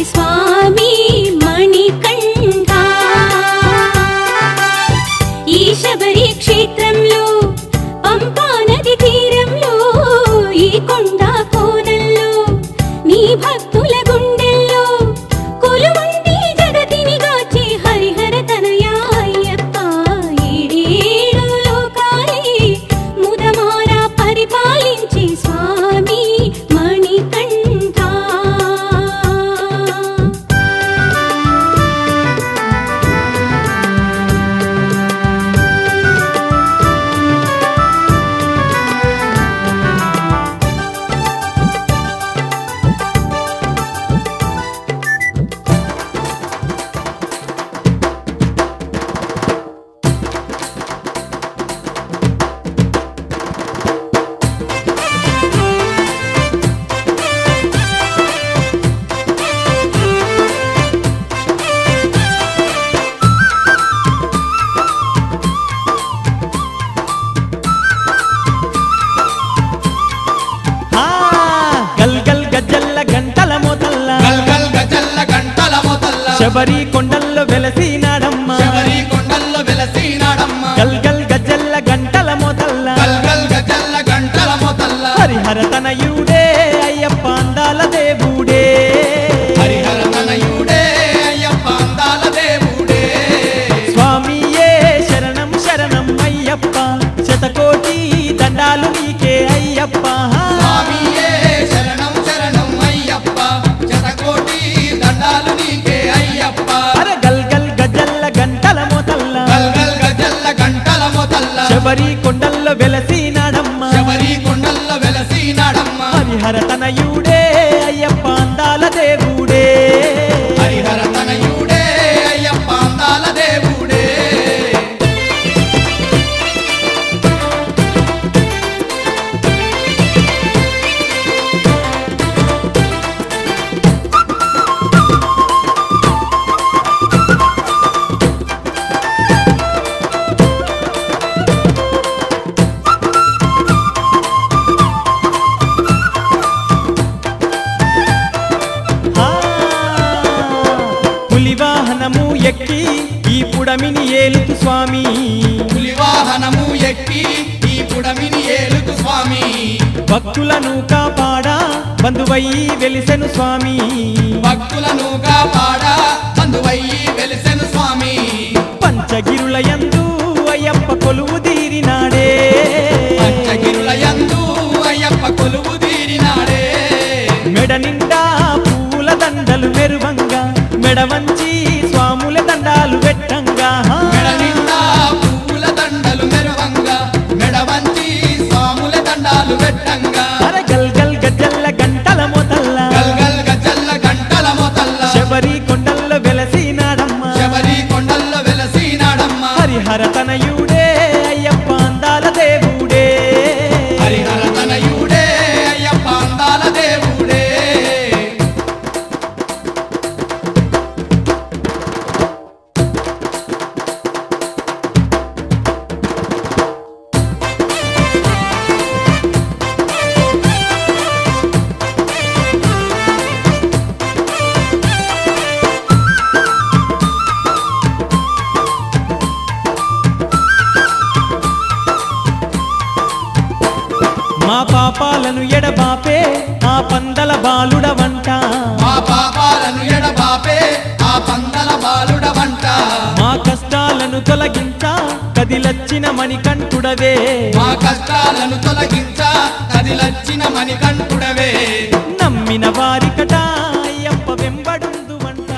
स्वामी मणिकण्ठा ఈ శబరి క్షేత్రంలో పంపా నది తీరంలో ఈ కొండ కోనల్లో నీ భక్తుల గుండెల్లో కొలువుండి జగతిని గాచి హరిహర తనయా అయ్యప్ప ఏడేడు లోకాలే ముదమార పరిపాలించే స్వామి మణికంఠా శబరి కొండల్లో వెలసినాడమ్మ శబరి కొండల్లో వెలసినాడమ్మ గల్ గల్ గజ్జల్ల గంటల మోతల్ల గల్ గల్ గజ్జల్ల గంటల మోతల్ల హరిహర తనయుడే అయ్యప్ప అందాల దేవుడే హరిహర తనయుడే అయ్యప్ప అందాల దేవుడే స్వామియే శరణం శరణం అయ్యప్ప శతకోటి దండాలు నీకే అయ్యప్ప స్వామియే శరణం శరణం అయ్యప్ప శతకోటి దండాలు నీకే శబరి కొండల్లో వెలసినాడమ్మ శబరి కొండల్లో వెలసినాడమ్మ హరిహర తనయుడే అయ్యప్ప అందాల దేవుడే హరిహర తనయుడే అయ్యప్ప అందాల దేవుడే పులివాహనము ఎక్కి ఈ పుడమిని ఏలుతు స్వామి పులివాహనము ఎక్కి ఈ పుడమిని ఏలుతు స్వామి భక్తులను కాపాడా బంధువయ్యి వెలిసెను స్వామి భక్తులను కాపాడా బంధువయ్యి వెలిసెను స్వామి పంచగిరుల యందు అయ్యప్ప కొలువు తీరినాడే పంచగిరుల యందు అయ్యప్ప కొలువు తీరినాడే మెడ నిండా పూల దండలు మెరువంగా మెడ వంచి స్వాముల దండాలు పెట్టంగా మెడ నిండా పూల దండలు మెరువంగా మెడ వంచి స్వాముల దండాలు పెట్టంగా గల్ గల్ గజ్జల్ల గంటల మోతల్ల గల్ గల్ గజ్జల్ల గంటల మోతల్ల శబరి కొండల్లో వెలసినాడమ్మ శబరి కొండల్లో వెలసినాడమ్మ హరిహర తనయుడే అయ్యప్ప అందాల దేవుడే హరిహర తనయుడే అయ్యప్ప అందాల దేవుడే మా పాపాలను ఎడబాపే ఆ పందల బాలుడవంట మా పాపాలను ఎడబాపే ఆ పందల బాలుడవంట మా కష్టాలను తొలగించ కదిలచ్చిన మణికంఠుడవే మా కష్టాలను తొలగించ కదిలచ్చిన మణికంఠుడవే నమ్మిన వారికట అయ్యప్ప వెంబడుందువంట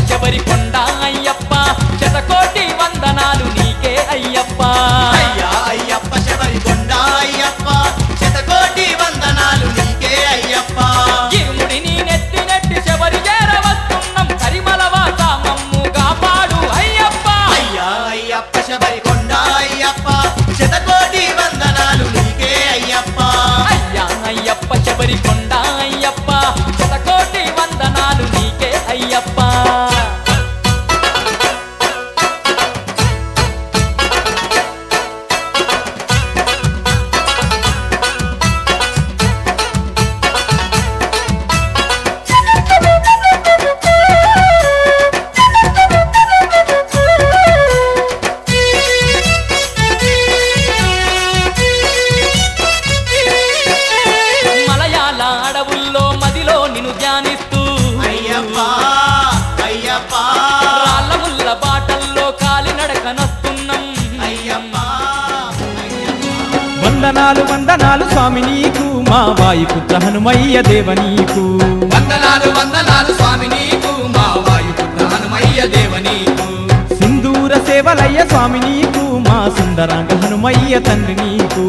శబరి కొండ అయ్యప్ప శతకోటి వందనాలు నీకే అయ్యప్ప కొండ అయ్యప్ప శతకోటి వందనాలు నీకే అయ్యప్ప అయ్యా అయ్యప్ప శబరి కొండ అయ్యప్ప శతకోటి వందనాలు నీకే అయ్యప్ప మలయాళ అడవుల్లో మదిలో నిన్ను ధ్యానిస్తూ అయ్యప్ప అయ్యప్ప రాళ్ళ ముళ్ళ బాటల్లో కాలినడకనొస్తున్నాం అయ్యప్ప వందనాలు వందనాలు స్వామి నీకు మా వాయుపుత్ర హనుమయ్య దేవ నీకు వందనాలు వందనాలు స్వామి నీకు మా వాయుపుత్ర హనుమయ్య దేవ నీకు సింధూర సేవలయ్య స్వామి నీకు మా సుందరాంగ హనుమయ్య తండ్రి నీకు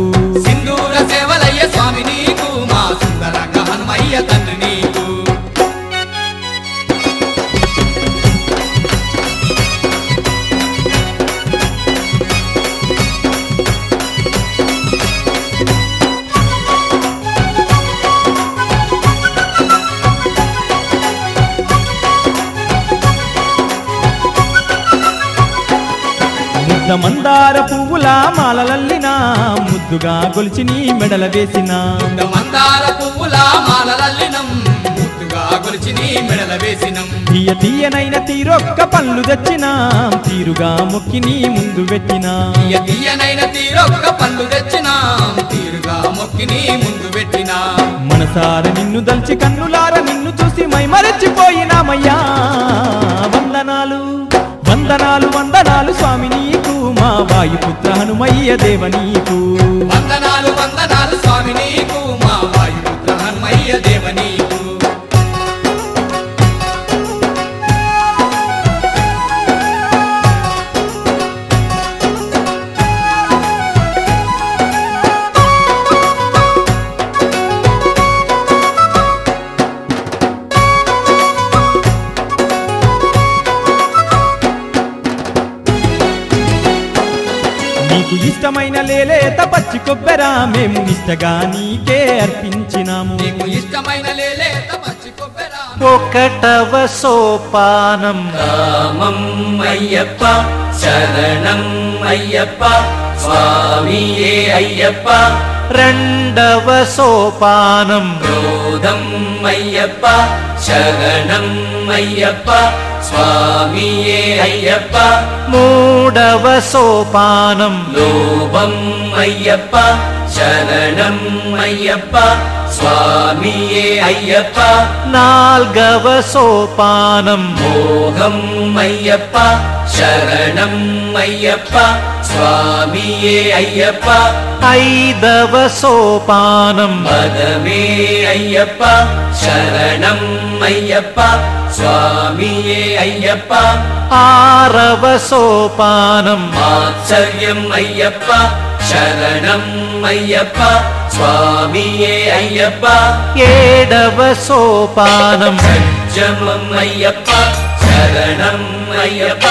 సింధూర సేవలయ్య స్వామి నీకు మా సుందరంగ హనుమయ్య తండ్రి నీకు ముద్ద మందార పువ్వుల మాలలల్లిన ముద్దుగా గొలిచి నీ మెడల వేసిన మందార పువ్వుల మాలలల్లినం ముద్దుగా గొలిచి నీ మెడల వేసినం తీయ తీయనైన తీరొక్క పళ్ళు తెచ్చినాం తీరుగా మొక్కి నీ ముందు పెట్టినా తీయ తీయనైన తీరొక్క పళ్ళు తెచ్చినాం తీరుగా మొక్కి నీ ముందు పెట్టినా మనసార నిన్ను దల్చి కన్నులార నిన్ను చూసి మైమరచిపోయినామయ్యా వందనాలు వందనాలు వందనాలు స్వామి నీకు మా వాయుపుత్ర హనుమయ్య దేవ నీకు వందనాలు వందనాలు స్వామి నీకు మా వాయుపుత్ర హనుమయ్య దేవ నీకు నీకు ఇష్టమైన లేలేత పచ్చి కొబ్బెరా మేము నిష్టగా నీకే అర్పించినాము నీకు ఇష్టమైన లేలేత పచ్చి కొబ్బెరా ఒకటవ సోపానం రామం అయ్యప్ప శరణం అయ్యప్ప స్వామియే అయ్యప్ప రెండవ సోపానం క్రోధం అయ్యప్ప శరణం అయ్యప్ప స్వామియే అయ్యప్ప మూడవ సోపానం లోభం అయ్యప్ప శరణం అయ్యప్ప స్వామియే అయ్యప్ప నాల్గవ సోపానం మోహం అయ్యప్ప శరణం అయ్యప్ప స్వామియే అయ్యప్ప ఐదవ సోపానం పదమే అయ్యప్ప శరణం అయ్యప్ప స్వామియే అయ్యప్ప ఆరవ సోపానం మాత్సర్యం అయ్యప్ప శరణం అయ్యప్ప స్వామియే అయ్యప్ప ఏడవ సోపానం సత్యమం అయ్యప్ప శరణం అయ్యప్ప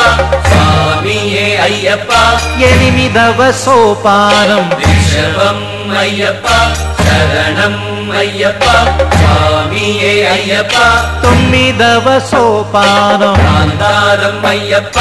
స్వామియే అయ్యప్ప ఎనిమిదవ సోపానం రిషభం అయ్యప్ప శరణం అయ్యప్ప స్వామియే అయ్యప్ప తొమ్మిదవ సోపానం కాంతారం అయ్యప్ప